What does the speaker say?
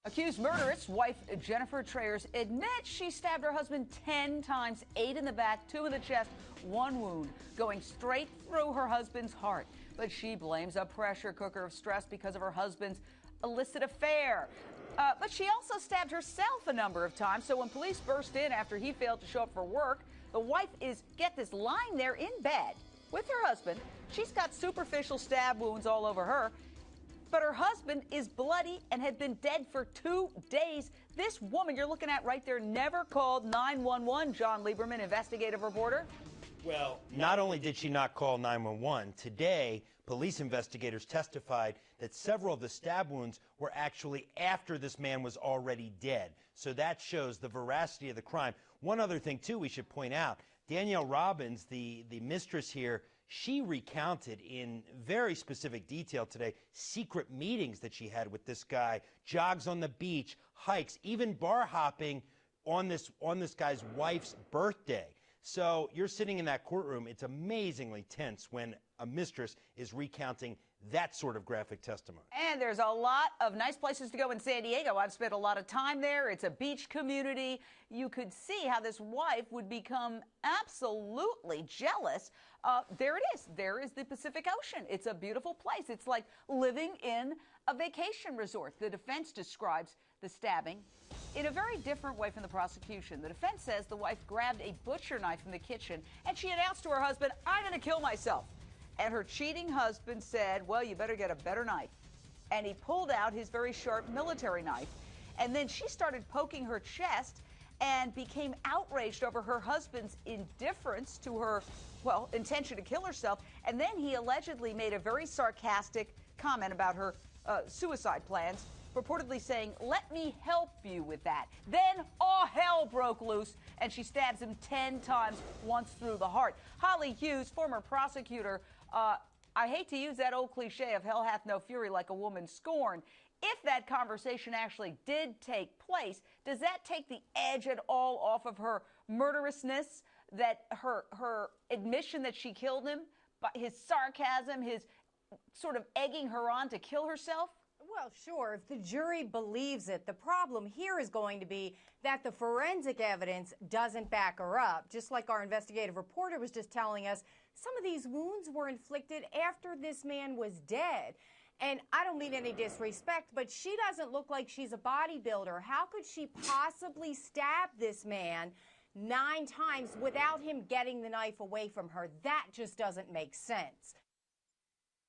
Accused murderess, wife Jennifer Trayers, admits she stabbed her husband 10 times, 8 in the back, 2 in the chest, 1 wound, going straight through her husband's heart. But she blames a pressure cooker of stress because of her husband's illicit affair. But she also stabbed herself a number of times. So when police burst in after he failed to show up for work, the wife is, get this, lying there in bed with her husband. She's got superficial stab wounds all over her. But her husband is bloody and had been dead for 2 days. This woman you're looking at right there never called 911, John Lieberman, investigative reporter. Well, not only did she not call 911, today police investigators testified that several of the stab wounds were actually after this man was already dead. So that shows the veracity of the crime. One other thing, too, we should point out, Danielle Robbins, the mistress here, she recounted in very specific detail today secret meetings that she had with this guy, jogs on the beach, hikes, even bar hopping on this guy's wife's birthday. So you're sitting in that courtroom. It's amazingly tense when a mistress is recounting that sort of graphic testimony. And there's a lot of nice places to go in San Diego. I've spent a lot of time there. It's a beach community. You could see how this wife would become absolutely jealous. There it is. There is the Pacific Ocean. It's a beautiful place. It's like living in a vacation resort. The defense describes the stabbing in a very different way from the prosecution. The defense says the wife grabbed a butcher knife from the kitchen and she announced to her husband, "I'm going to kill myself." And her cheating husband said, "Well, you better get a better knife." And he pulled out his very sharp military knife. And then she started poking her chest and became outraged over her husband's indifference to her, well, intention to kill herself. And then he allegedly made a very sarcastic comment about her suicide plans, purportedly saying, "Let me help you with that." Then all hell broke loose, and she stabs him 10 times, once through the heart. Holly Hughes, former prosecutor, I hate to use that old cliche of hell hath no fury like a woman scorned. If that conversation actually did take place, does that take the edge at all off of her murderousness, that her admission that she killed him, but his sarcasm, his sort of egging her on to kill herself? Well, sure, if the jury believes it. The problem here is going to be that the forensic evidence doesn't back her up. Just like our investigative reporter was just telling us, some of these wounds were inflicted after this man was dead. And I don't mean any disrespect, but she doesn't look like she's a bodybuilder. How could she possibly stab this man 9 times without him getting the knife away from her? That just doesn't make sense.